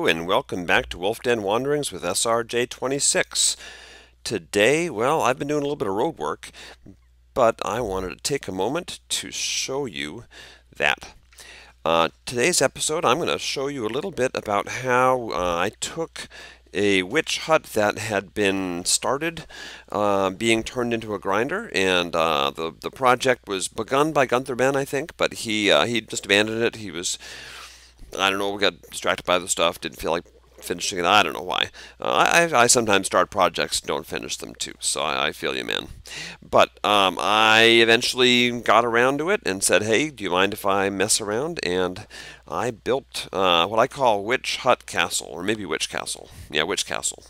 and welcome back to Wolfden Wanderings with SRJ26. Today, well, I've been doing a little bit of road work, but I wanted to take a moment to show you that. Today's episode, I'm going to show you a little bit about how I took a witch hut that had been started being turned into a grinder, and the project was begun by Gunther Ben, I think, but he just abandoned it. He was, I don't know, we got distracted by the stuff, didn't feel like finishing it. I don't know why. I sometimes start projects and don't finish them too, so I feel you, man. But I eventually got around to it and said, hey, do you mind if I mess around? And I built what I call Witch Hut Castle, or maybe Witch Castle. Yeah, Witch Castle.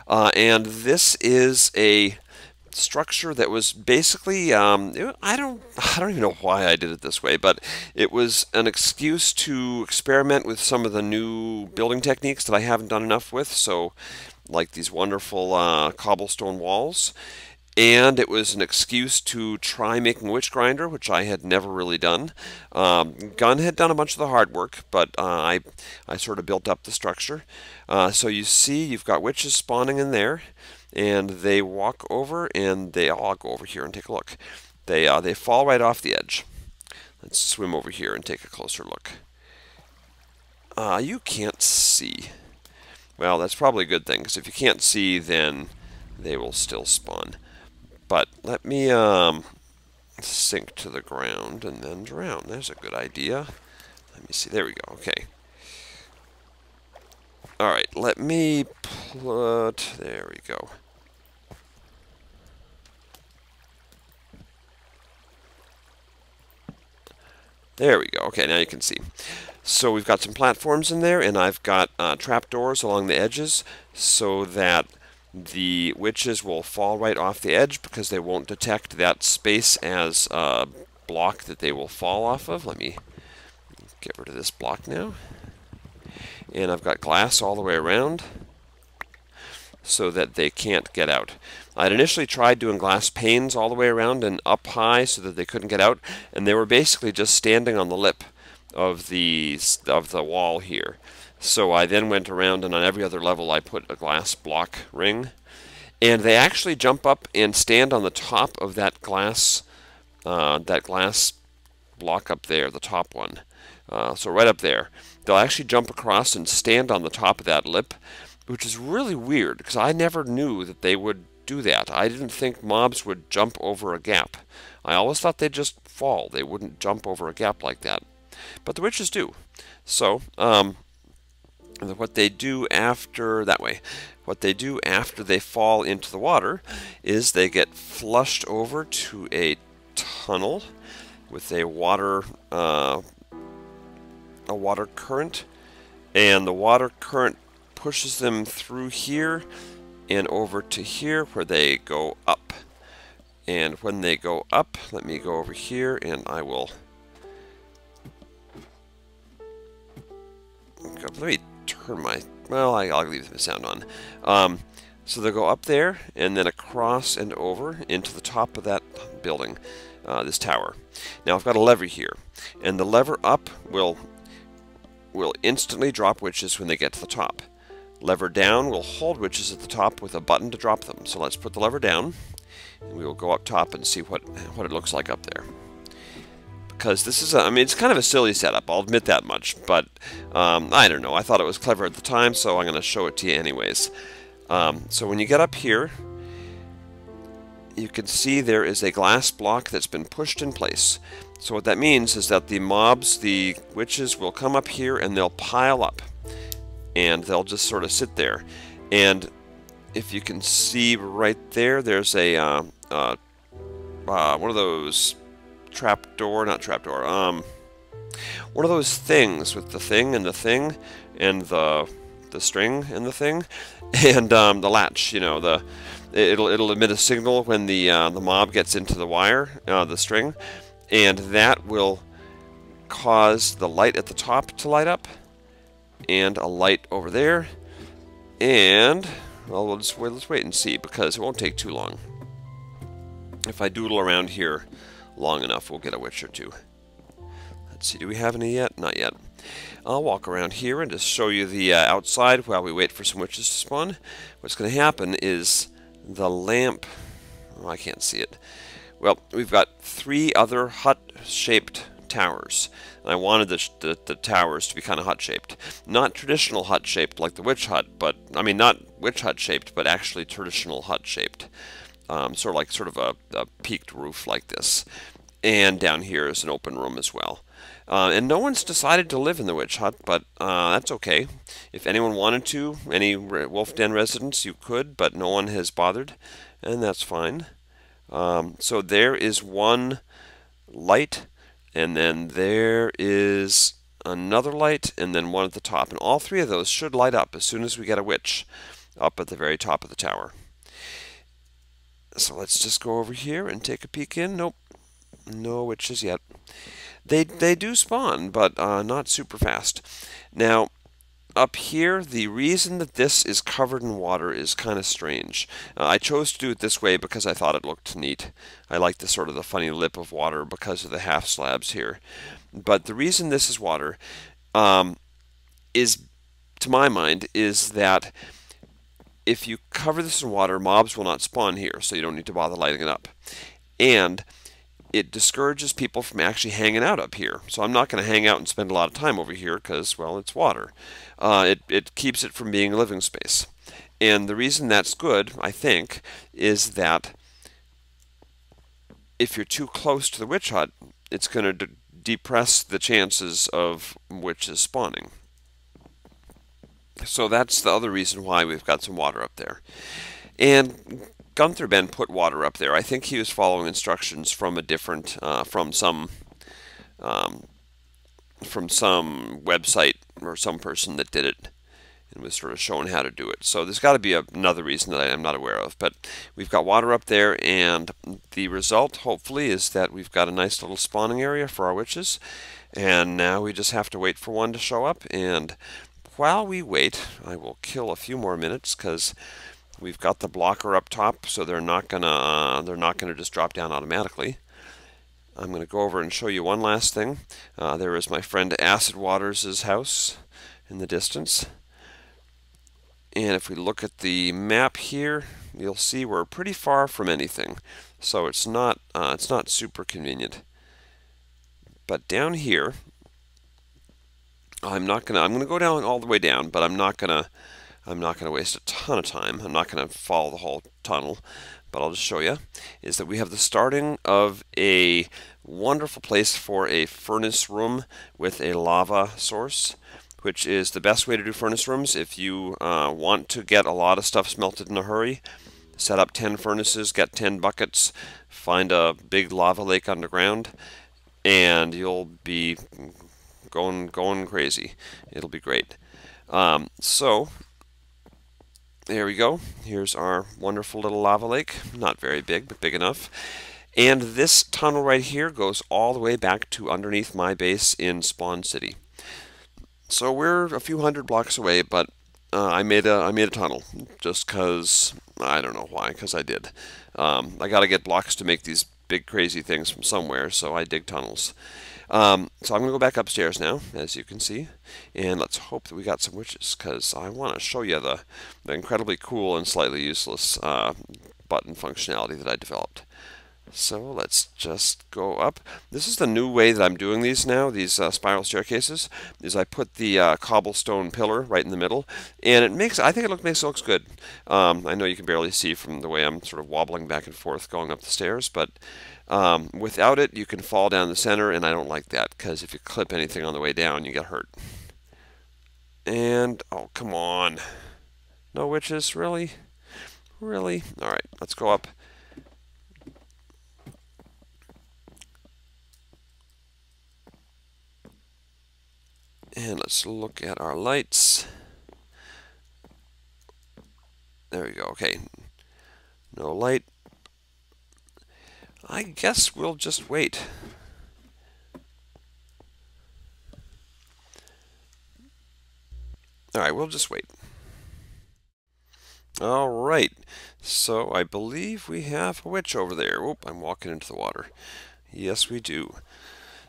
And this is a structure that was basically I don't even know why I did it this way, but it was an excuse to experiment with some of the new building techniques that I haven't done enough with, so like these wonderful cobblestone walls. And it was an excuse to try making a witch grinder, which I had never really done. Gunn had done a bunch of the hard work, but I sort of built up the structure. So you see you've got witches spawning in there, and they walk over, and I'll go over here and take a look. They fall right off the edge. Let's swim over here and take a closer look. You can't see. Well, that's probably a good thing, because if you can't see, then they will still spawn. But let me sink to the ground and then drown. There's a good idea. Let me see. There we go. Okay. All right. Let me put. There we go. There we go. Okay, now you can see. So we've got some platforms in there, and I've got trapdoors along the edges so that the witches will fall right off the edge because they won't detect that space as a block that they will fall off of. Let me get rid of this block now. And I've got glass all the way around so that they can't get out. I'd initially tried doing glass panes all the way around and up high so that they couldn't get out, and they were basically just standing on the lip of the wall here. So I then went around, and on every other level I put a glass block ring, and they actually jump up and stand on the top of that glass block up there, the top one. So right up there, they'll actually jump across and stand on the top of that lip, which is really weird because I never knew that they would do that. I didn't think mobs would jump over a gap. I always thought they'd just fall. They wouldn't jump over a gap like that. But the witches do. So, what they do after what they do after they fall into the water is they get flushed over to a tunnel with a water current, and the water current pushes them through here and over to here where they go up. And when they go up, let me go over here and I will let me turn my, well, I'll leave the sound on. So they'll go up there and then across and over into the top of that building, this tower. Now I've got a lever here, and the lever up will instantly drop witches when they get to the top. Lever down will hold witches at the top with a button to drop them. So let's put the lever down, and we will go up top and see what it looks like up there. Because this is, I mean, it's kind of a silly setup, I'll admit that much, but I don't know, I thought it was clever at the time, so I'm going to show it to you anyways. So when you get up here, you can see there is a glass block that's been pushed in place. So what that means is that the mobs, the witches, will come up here and they'll pile up, and they'll just sort of sit there. And if you can see right there, there's a one of those one of those things with the thing and the thing and the string and the thing and the latch. You know, it'll emit a signal when the mob gets into the wire, the string, and that will cause the light at the top to light up and a light over there. And well, let's wait and see, because it won't take too long. If I doodle around here long enough, we'll get a witch or two. Let's see, do we have any yet? Not yet. I'll walk around here and just show you the outside while we wait for some witches to spawn. What's going to happen is the lamp, oh, I can't see it. Well, we've got 3 other hut-shaped towers. And I wanted the towers to be kind of hut-shaped. Not traditional hut-shaped like the witch hut, but, I mean, not witch hut-shaped, but actually traditional hut-shaped. Sort of a peaked roof like this. And down here is an open room as well. And no one's decided to live in the witch hut, but that's okay. If anyone wanted to, any Wolfden residents, you could, but no one has bothered, and that's fine. So there is one light, and then there is another light, and then one at the top. And all 3 of those should light up as soon as we get a witch up at the very top of the tower. So let's just go over here and take a peek in. Nope, no witches yet. They do spawn, but not super fast. Now, up here, the reason that this is covered in water is kind of strange. I chose to do it this way because I thought it looked neat. I like the sort of the funny lip of water because of the half slabs here. But the reason this is water is, to my mind, is that if you cover this in water, mobs will not spawn here, so you don't need to bother lighting it up. And it discourages people from actually hanging out up here. So I'm not going to hang out and spend a lot of time over here because, well, it's water. It keeps it from being a living space. And the reason that's good, I think, is that if you're too close to the witch hut, it's going to depress the chances of witches spawning. So that's the other reason why we've got some water up there. And Gunther Ben put water up there. I think he was following instructions from a different, from some website or some person that did it and was sort of showing how to do it. So there's got to be another reason that I'm not aware of. But we've got water up there, and the result, hopefully, is that we've got a nice little spawning area for our witches. And now we just have to wait for one to show up. And while we wait, I will kill a few more minutes because we've got the blocker up top, so they're not gonna just drop down automatically. I'm gonna go over and show you one last thing. There is my friend Acid Waters' house in the distance, and if we look at the map here, you'll see we're pretty far from anything, so it's not super convenient. But down here, I'm gonna go down all the way down, but I'm not gonna waste a ton of time. I'm not going to follow the whole tunnel, but I'll just show you, is that we have the starting of a wonderful place for a furnace room with a lava source, which is the best way to do furnace rooms. If you want to get a lot of stuff smelted in a hurry, set up 10 furnaces, get 10 buckets, find a big lava lake underground, and you'll be going crazy. It'll be great. So there we go. Here's our wonderful little lava lake. Not very big, but big enough. And this tunnel right here goes all the way back to underneath my base in Spawn City. So we're a few hundred blocks away, but I made a tunnel just because I don't know why, because I did. I got to get blocks to make these big crazy things from somewhere, so I dig tunnels. So I'm going to go back upstairs now, as you can see, and let's hope that we got some witches, because I want to show you the incredibly cool and slightly useless button functionality that I developed. So let's just go up. This is the new way that I'm doing these now, these spiral staircases, is I put the cobblestone pillar right in the middle, and I think it looks good. I know you can barely see from the way I'm sort of wobbling back and forth going up the stairs, but without it, you can fall down the center, and I don't like that, because if you clip anything on the way down, you get hurt. And, oh, come on. No witches? Really? Really? Alright, let's go up. And let's look at our lights. There we go. Okay. No light. I guess we'll just wait. Alright, we'll just wait. Alright. So I believe we have a witch over there. Oop, I'm walking into the water. Yes, we do.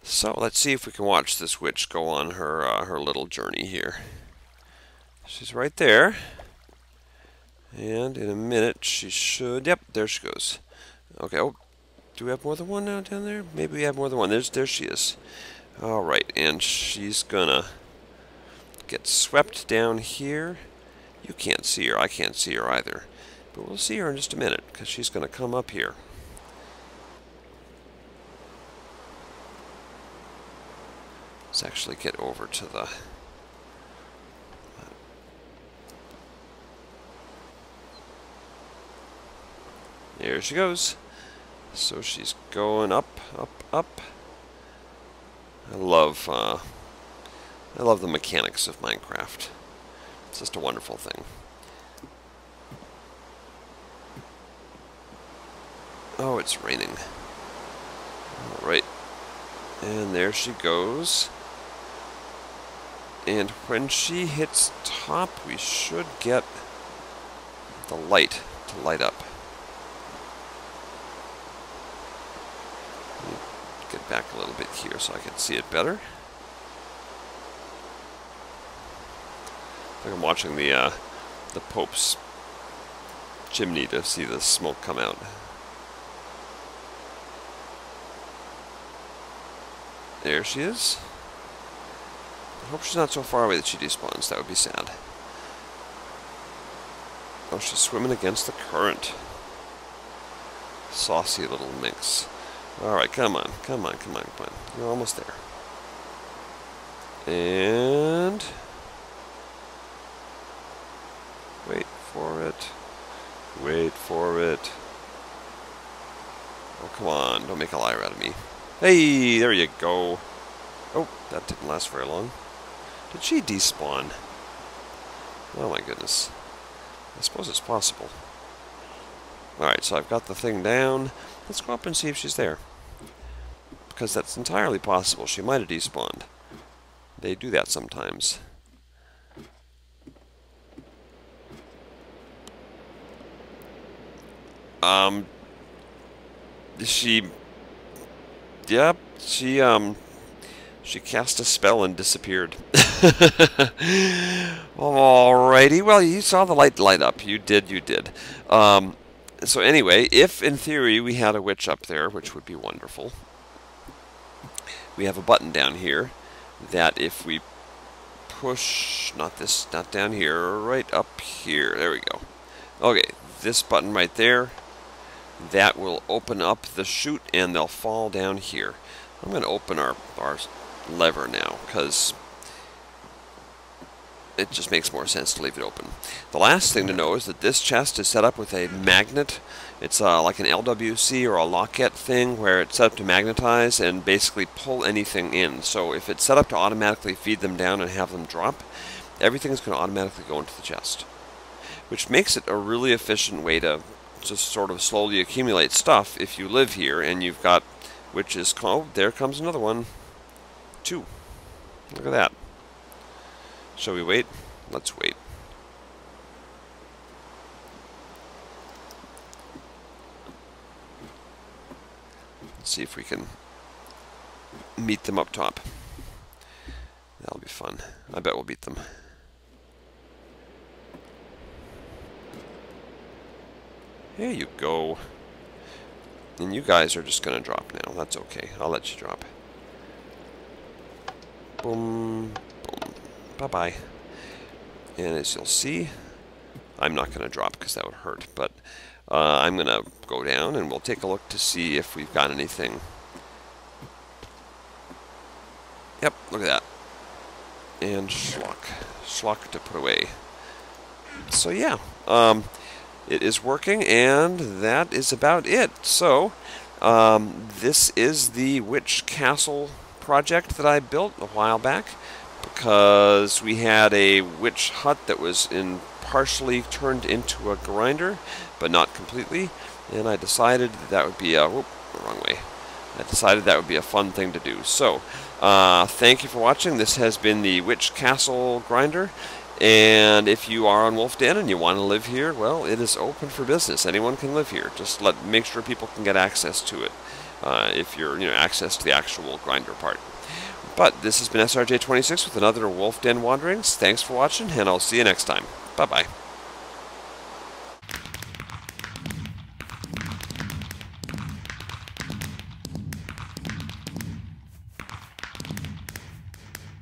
So let's see if we can watch this witch go on her little journey here. She's right there, and in a minute she should. Yep, there she goes. Okay. Oh, do we have more than one now down there? Maybe we have more than one. There she is. All right, and she's gonna get swept down here. You can't see her. I can't see her either, but we'll see her in just a minute because she's gonna come up here. Let's actually get over to the. There she goes. So she's going up, up, up. I love the mechanics of Minecraft. It's just a wonderful thing. Oh, it's raining. All right. And there she goes. And when she hits top, we should get the light to light up. Let me get back a little bit here so I can see it better. I think I'm watching the Pope's chimney to see the smoke come out. There she is. I hope she's not so far away that she despawns. That would be sad. Oh, she's swimming against the current. Saucy little minx. Alright, come on, come on, come on, come on. You're almost there. And... wait for it. Wait for it. Oh, come on. Don't make a liar out of me. Hey, there you go. Oh, that didn't last very long. Did she despawn? Oh my goodness. I suppose it's possible. Alright, so I've got the thing down. Let's go up and see if she's there. Because that's entirely possible. She might have despawned. They do that sometimes. Yep, she cast a spell and disappeared. Alrighty, well, you saw the light light up. You did, you did. So anyway, if in theory we had a witch up there, which would be wonderful, we have a button down here that if we push, not down here, right up here, there we go. Okay, this button right there, that will open up the chute and they'll fall down here. I'm going to open our lever now because it just makes more sense to leave it open. The last thing to know is that this chest is set up with a magnet. It's like an LWC or a locket thing where it's set up to magnetize and basically pull anything in. So if it's set up to automatically feed them down and have them drop, everything's going to automatically go into the chest, which makes it a really efficient way to just sort of slowly accumulate stuff if you live here and you've got witches. Oh, there comes another one. 2. Look at that. Shall we wait? Let's wait. Let's see if we can meet them up top. That'll be fun. I bet we'll beat them. There you go. And you guys are just going to drop now. That's okay. I'll let you drop. Boom. Boom. Bye-bye. And as you'll see, I'm not going to drop because that would hurt. But I'm going to go down and we'll take a look to see if we've got anything. Yep, look at that. And schlock. Schlock to put away. So yeah. It is working, and that is about it. So, this is the Witch Castle project that I built a while back, because we had a witch hut that was partially turned into a grinder, but not completely, and I decided that would be a... whoop, wrong way. I decided that would be a fun thing to do. So, thank you for watching. This has been the Witch Castle grinder. And if you are on Wolfden and you want to live here, well, it is open for business. Anyone can live here. Just make sure people can get access to it. if you're access to the actual grinder part. But this has been SRJ26 with another Wolfden Wanderings. Thanks for watching, and I'll see you next time. Bye bye.